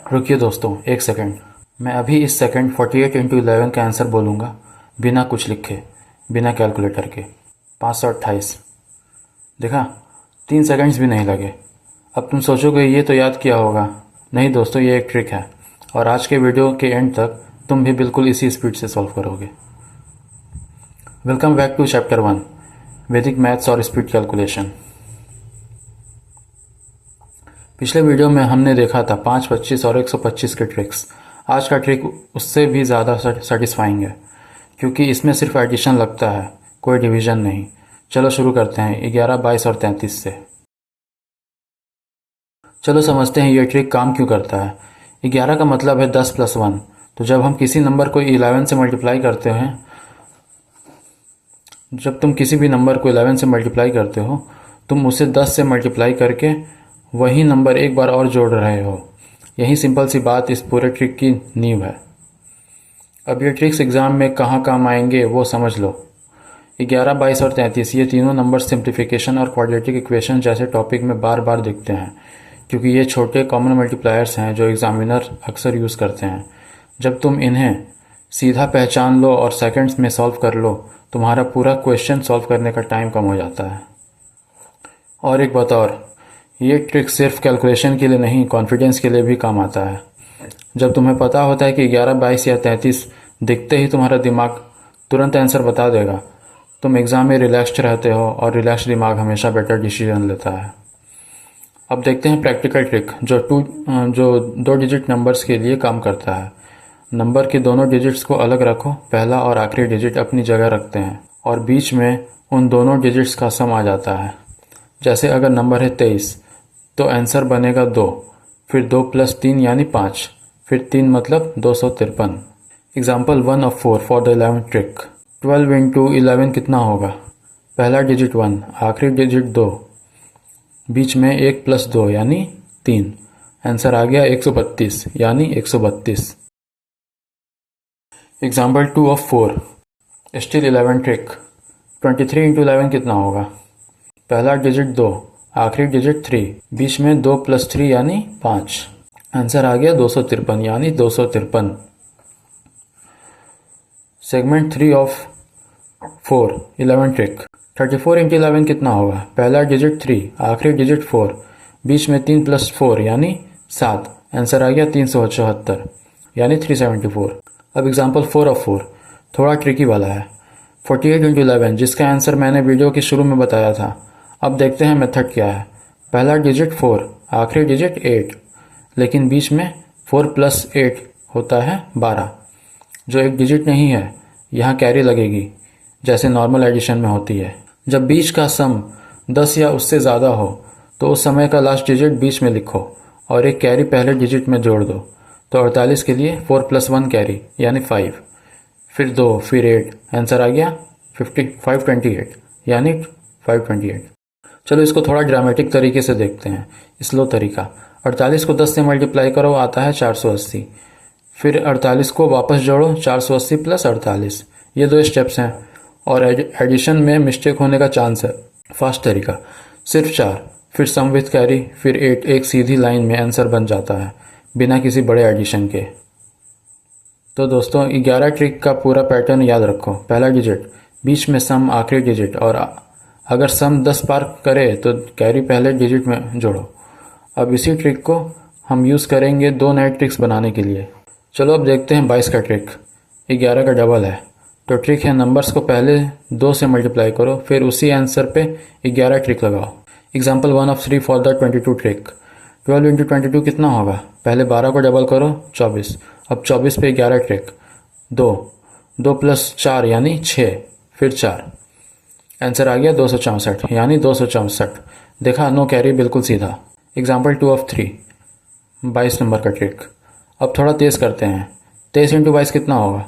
रुकिए दोस्तों, एक सेकंड। मैं अभी इस सेकंड 48 इंटू 11 का आंसर बोलूँगा, बिना कुछ लिखे, बिना कैलकुलेटर के। 528। देखा, 3 सेकंड्स भी नहीं लगे। अब तुम सोचोगे ये तो याद किया होगा। नहीं दोस्तों, ये एक ट्रिक है, और आज के वीडियो के एंड तक तुम भी बिल्कुल इसी स्पीड से सॉल्व करोगे। वेलकम बैक टू चैप्टर 1, वैदिक मैथ्स और स्पीड कैलकुलेशन। पिछले वीडियो में हमने देखा था 5, 25 और 125 के ट्रिक्स। आज का ट्रिक उससे भी ज़्यादा सेटिस्फाइंग है, क्योंकि इसमें सिर्फ एडिशन लगता है, कोई डिवीज़न नहीं। चलो शुरू करते हैं 11, 22 और 33 से। चलो समझते हैं ये ट्रिक काम क्यों करता है। 11 का मतलब है 10 + 1। तो जब हम किसी नंबर को 11 से मल्टीप्लाई करते हैं, जब तुम किसी भी नंबर को 11 से मल्टीप्लाई करते हो, तुम उसे 10 से मल्टीप्लाई करके वही नंबर एक बार और जोड़ रहे हो। यही सिंपल सी बात इस पूरे ट्रिक की नींव है। अब ये ट्रिक्स एग्ज़ाम में कहाँ काम आएंगे वो समझ लो। 11, 22 और 33 ये तीनों नंबर सिंप्लीफिकेशन और क्वाड्रेटिक इक्वेशन जैसे टॉपिक में बार बार दिखते हैं, क्योंकि ये छोटे कॉमन मल्टीप्लायर्स हैं जो एग्जामिनर अक्सर यूज़ करते हैं। जब तुम इन्हें सीधा पहचान लो और सेकंड्स में सॉल्व कर लो, तुम्हारा पूरा क्वेश्चन सॉल्व करने का टाइम कम हो जाता है। और एक बात और, ये ट्रिक सिर्फ कैलकुलेशन के लिए नहीं, कॉन्फिडेंस के लिए भी काम आता है। जब तुम्हें पता होता है कि 11, 22 या 33 दिखते ही तुम्हारा दिमाग तुरंत आंसर बता देगा, तुम एग्ज़ाम में रिलैक्स्ड रहते हो, और रिलैक्स दिमाग हमेशा बेटर डिसीजन लेता है। अब देखते हैं प्रैक्टिकल ट्रिक जो 2 डिजिट नंबर्स के लिए काम करता है। नंबर के दोनों डिजिट्स को अलग रखो, पहला और आखिरी डिजिट अपनी जगह रखते हैं, और बीच में उन दोनों डिजिट्स का सम आ जाता है। जैसे अगर नंबर है 23, तो आंसर बनेगा 2, फिर 2 + 3 यानी 5, फिर 3 मतलब 253। Example 1 of 4 for the 11th trick. 12 into 11 कितना होगा? पहला डिजिट 1, आखिरी डिजिट 2, बीच में 1 + 2 यानी 3। आंसर आ गया 132 यानी 132। Example 2 of 4 still 11 trick. 23 into 11 कितना होगा? पहला डिजिट 2, आखिरी डिजिट 3, बीच में 2 + 3 यानी 5। आंसर आ गया 253 यानी 253। Segment 3 of 4 11 trick. 34 इंटू 11 कितना होगा? पहला डिजिट 3, आखिरी डिजिट 4, बीच में 3 + 4 यानी 7। आंसर आ गया 374 यानी 374। अब एग्जाम्पल 4 of 4 थोड़ा ट्रिकी वाला है। 48 इंटू 11 जिसका आंसर मैंने वीडियो के शुरू में बताया था। अब देखते हैं मेथड क्या है। पहला डिजिट 4, आखिरी डिजिट 8, लेकिन बीच में 4 + 8 होता है 12, जो एक डिजिट नहीं है। यहाँ कैरी लगेगी, जैसे नॉर्मल एडिशन में होती है। जब बीच का सम 10 या उससे ज़्यादा हो, तो उस समय का लास्ट डिजिट बीच में लिखो और एक कैरी पहले डिजिट में जोड़ दो। तो 48 के लिए 4 + 1 कैरी यानी 5, फिर 2, फिर 8। आंसर आ गया 528 यानी 528। चलो इसको थोड़ा ड्रामेटिक तरीके से देखते हैं, स्लो तरीका। 48 को 10 से मल्टीप्लाई करो, आता है 480। फिर 48 को वापस जोड़ो, 480 + 48। ये 2 स्टेप्स हैं, और एडिशन में मिस्टेक होने का चांस है। फास्ट तरीका सिर्फ 4, फिर सम विथ कैरी, फिर 8, एक सीधी लाइन में आंसर बन जाता है बिना किसी बड़े एडिशन के। तो दोस्तों 11 ट्रिक का पूरा पैटर्न याद रखो। पहला डिजिट, बीच में सम, आखिरी डिजिट, और अगर सम 10 पार करे तो कैरी पहले डिजिट में जोड़ो। अब इसी ट्रिक को हम यूज़ करेंगे 2 नए ट्रिक्स बनाने के लिए। चलो अब देखते हैं 22 का ट्रिक। 11 का डबल है, तो ट्रिक है नंबर्स को पहले 2 से मल्टीप्लाई करो, फिर उसी आंसर पे 11 ट्रिक लगाओ। Example 1 of 3 for the 22 trick. 12 into 22 कितना होगा? पहले 12 को डबल करो, 24। अब 24 पे 11 ट्रिक। 2 + 4 यानी 6, फिर 4। आंसर आ गया 264 यानी 264। देखा, नो कैरी, बिल्कुल सीधा। एग्जाम्पल 2 of 3 22 नंबर का ट्रिक। अब थोड़ा तेज़ करते हैं। 23 इंटू 22 कितना होगा?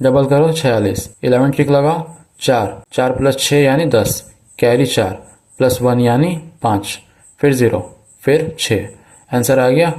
डबल करो, 46। 11 ट्रिक लगाओ, 4 + 6 यानी 10, कैरी 4 + 1 यानी 5, फिर 0, फिर 6। आंसर आ गया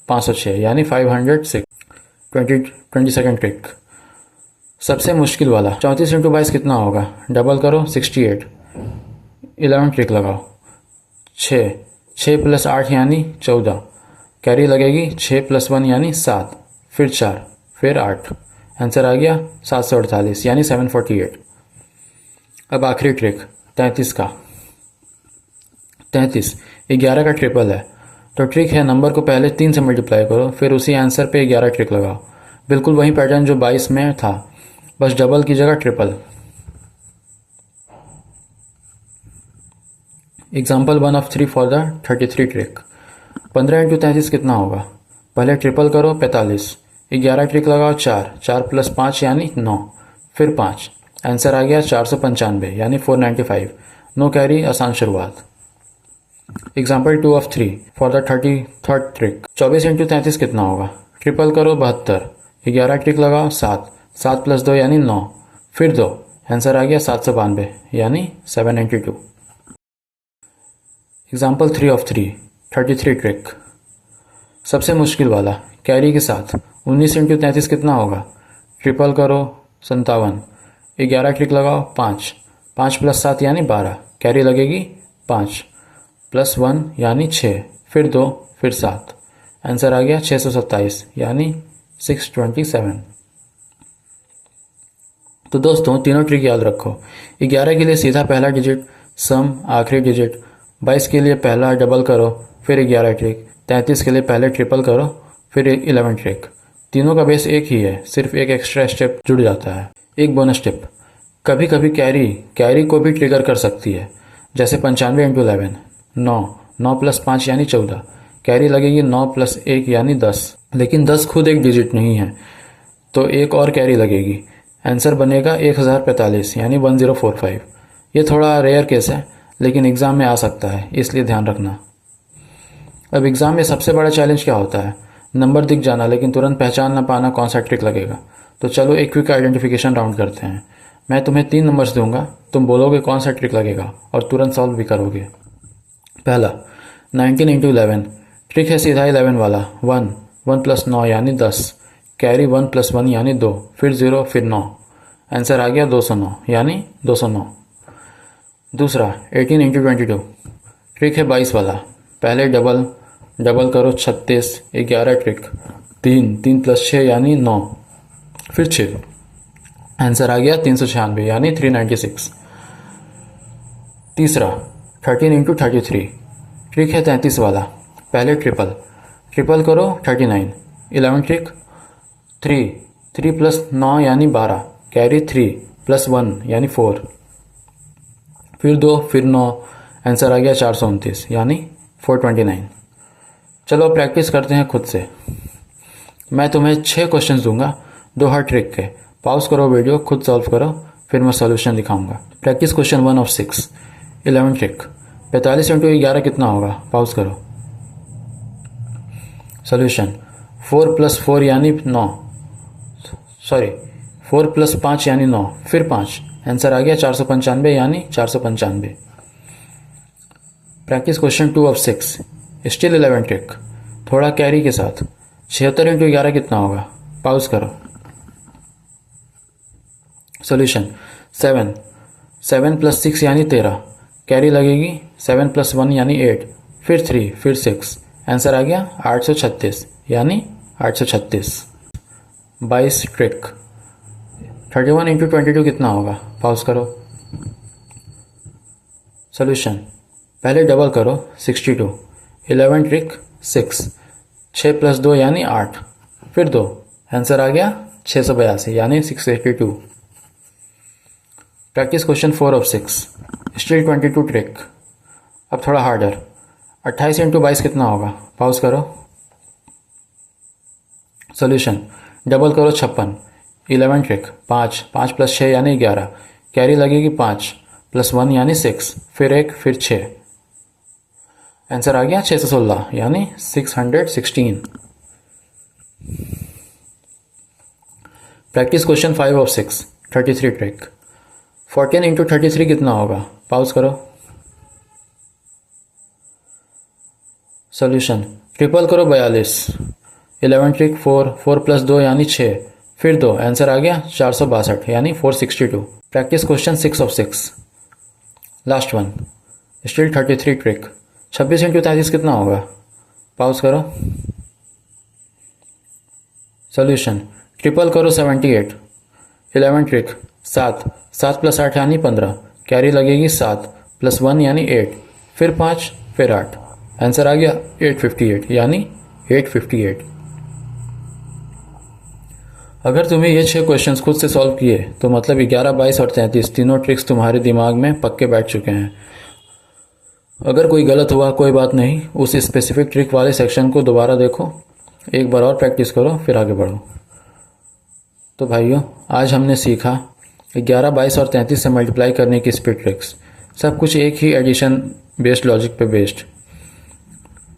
506 यानी 506। 22nd ट्रिक, सबसे मुश्किल वाला। 34 इंटू 22 कितना होगा? डबल करो, 68। 11 ट्रिक लगाओ, 6 + 8 यानी 14, कैरी लगेगी 6 + 1 यानी 7, फिर 4, फिर 8। आंसर आ गया 748 यानी 748। अब आखिरी ट्रिक 33 का। 33 11 का ट्रिपल है, तो ट्रिक है नंबर को पहले 3 से मल्टीप्लाई करो, फिर उसी आंसर पे 11 ट्रिक लगाओ। बिल्कुल वही पैटर्न जो 22 में था, बस डबल की जगह triple. Example 1 of 3 for the 33 trick. 15 × 33 कितना होगा? पहले ट्रिपल करो 45, 11 ट्रिक लगाओ 4, 4 + 5 यानी 9, फिर 5। आंसर आ गया 495 यानी 495। नो कैरी, आसान शुरुआत। Example 2 of 3 for the 33rd trick. 24 × 33 कितना होगा? ट्रिपल करो 72, 11 ट्रिक लगाओ 7, 7 + 2 यानी 9, फिर 2। आंसर आ गया 792 यानी 792। Example 3 of 3 33 trick. सबसे मुश्किल वाला कैरी के साथ। 19 × 33 कितना होगा? ट्रिपल करो 57, 11 ट्रिक लगाओ 5, 5 + 7 यानी 12, कैरी लगेगी 5 + 1 यानी 6, फिर 2, फिर 7। आंसर आ गया 627 यानी 627। तो दोस्तों तीनों ट्रिक याद रखो। 11 के लिए सीधा पहला डिजिट सम आखिरी डिजिट, 22 के लिए पहला डबल करो फिर 11 ट्रिक, 33 के लिए पहले ट्रिपल करो फिर 11 ट्रिक। तीनों का बेस एक ही है, सिर्फ एक एक्स्ट्रा स्टेप जुड़ जाता है। एक बोनस टिप, कभी कभी कैरी को भी ट्रिगर कर सकती है, जैसे 95 × 11 9, 9 + 5 यानी 14, कैरी लगेगी 9 + 1 यानी 10। लेकिन 10 खुद एक डिजिट नहीं है, तो एक और कैरी लगेगी। आंसर बनेगा 1045 यानी 1045। ये थोड़ा रेयर केस है, लेकिन एग्ज़ाम में आ सकता है, इसलिए ध्यान रखना। अब एग्ज़ाम में सबसे बड़ा चैलेंज क्या होता है? नंबर दिख जाना लेकिन तुरंत पहचान ना पाना कौन सा ट्रिक लगेगा। तो चलो एक क्विक आइडेंटिफिकेशन राउंड करते हैं। मैं तुम्हें 3 नंबर्स दूंगा, तुम बोलोगे कौन सा ट्रिक लगेगा और तुरंत सॉल्व भी करोगे। पहला 19 × 11, ट्रिक है सीधा 11 वाला। 1 + 9 यानी 10, कैरी 1 + 1 यानी 2, फिर 0, फिर 9। आंसर आ गया 209 यानी 209। दूसरा 18 × 22, ट्रिक है 22 वाला। पहले डबल करो 36, 11 ट्रिक 3 + 6 यानी 9, फिर 6। आंसर आ गया 396 यानी 396। तीसरा 13 × 33, ट्रिक है 33 वाला। पहले ट्रिपल करो 39, 11 ट्रिक 3 + 9 यानी 12, कैरी 3 + 1 यानी 4, फिर 2, फिर 9। आंसर आ गया 429 यानी 429। चलो प्रैक्टिस करते हैं खुद से। मैं तुम्हें 6 क्वेश्चंस दूंगा, 2 हर ट्रिक के। पॉज करो वीडियो, खुद सॉल्व करो, फिर मैं सॉल्यूशन दिखाऊंगा। Practice question 1 of 6 11 trick. 45 × 11 कितना होगा? पॉज करो। सॉल्यूशन 4 + 4 यानी 9, 4 + 5 यानी 9, फिर 5। आंसर आ गया 495 यानी 495। Practice question 2 of 6 still 11 trick, थोड़ा कैरी के साथ। 76 × 11 कितना होगा? पॉज करो। सॉल्यूशन 7 + 6 यानी 13, कैरी लगेगी 7 + 1 यानी 8, फिर 3, फिर 6। आंसर आ गया 836 यानी 836। 22 ट्रिक। 31 × 22 कितना होगा? पॉज करो। सॉल्यूशन पहले डबल करो 62, 11 ट्रिक 6, 6 + 2 यानी 8, फिर 2। आंसर आ गया 682 यानी 682। Practice question 4 of 6 still 22 trick. अब थोड़ा हार्डर। 28 × 22 कितना होगा? पॉज करो। सॉल्यूशन डबल करो 56, 11 ट्रिक 5 + 6 यानी 11, कैरी लगेगी 5 + 1 यानी 6, फिर 1, फिर 6। आंसर आ गया 616 यानी 616। Practice question 5 of 6 33 trick. 14 × 33 कितना होगा? पॉज करो। सॉल्यूशन ट्रिपल करो 42, 11 ट्रिक 4 + 2 यानी 6, फिर 2। आंसर आ गया 462 यानी 462। Practice question 6 of 6 last one still 33 trick. 26 × 33 कितना होगा? पॉज करो। सोल्यूशन, ट्रिपल करो 78, 11 ट्रिक 7, 7 + 8 यानी 15, कैरी लगेगी 7 + 1 यानी 8, फिर 5 फिर 8, आंसर आ गया 858 यानी 858। अगर तुम्हें ये 6 क्वेश्चंस खुद से सॉल्व किए तो मतलब 11, 22 और 33 तीनों ट्रिक्स तुम्हारे दिमाग में पक्के बैठ चुके हैं। अगर कोई गलत हुआ कोई बात नहीं, उस स्पेसिफिक ट्रिक वाले सेक्शन को दोबारा देखो, एक बार और प्रैक्टिस करो, फिर आगे बढ़ो। तो भाइयों, आज हमने सीखा 11, 22 और 33 से मल्टीप्लाई करने की स्पीड ट्रिक्स, सब कुछ एक ही एडिशन बेस्ड लॉजिक पे बेस्ड।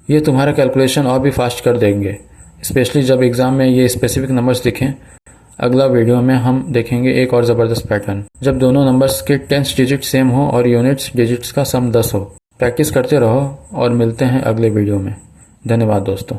ये तुम्हारा कैलकुलेशन और भी फास्ट कर देंगे, स्पेशली जब एग्ज़ाम में ये स्पेसिफिक नंबर्स दिखें। अगला वीडियो में हम देखेंगे एक और ज़बरदस्त पैटर्न, जब दोनों नंबर्स के 10 डिजिट सेम हो और यूनिट्स डिजिट्स का सम 10 हो। प्रैक्टिस करते रहो और मिलते हैं अगले वीडियो में। धन्यवाद दोस्तों।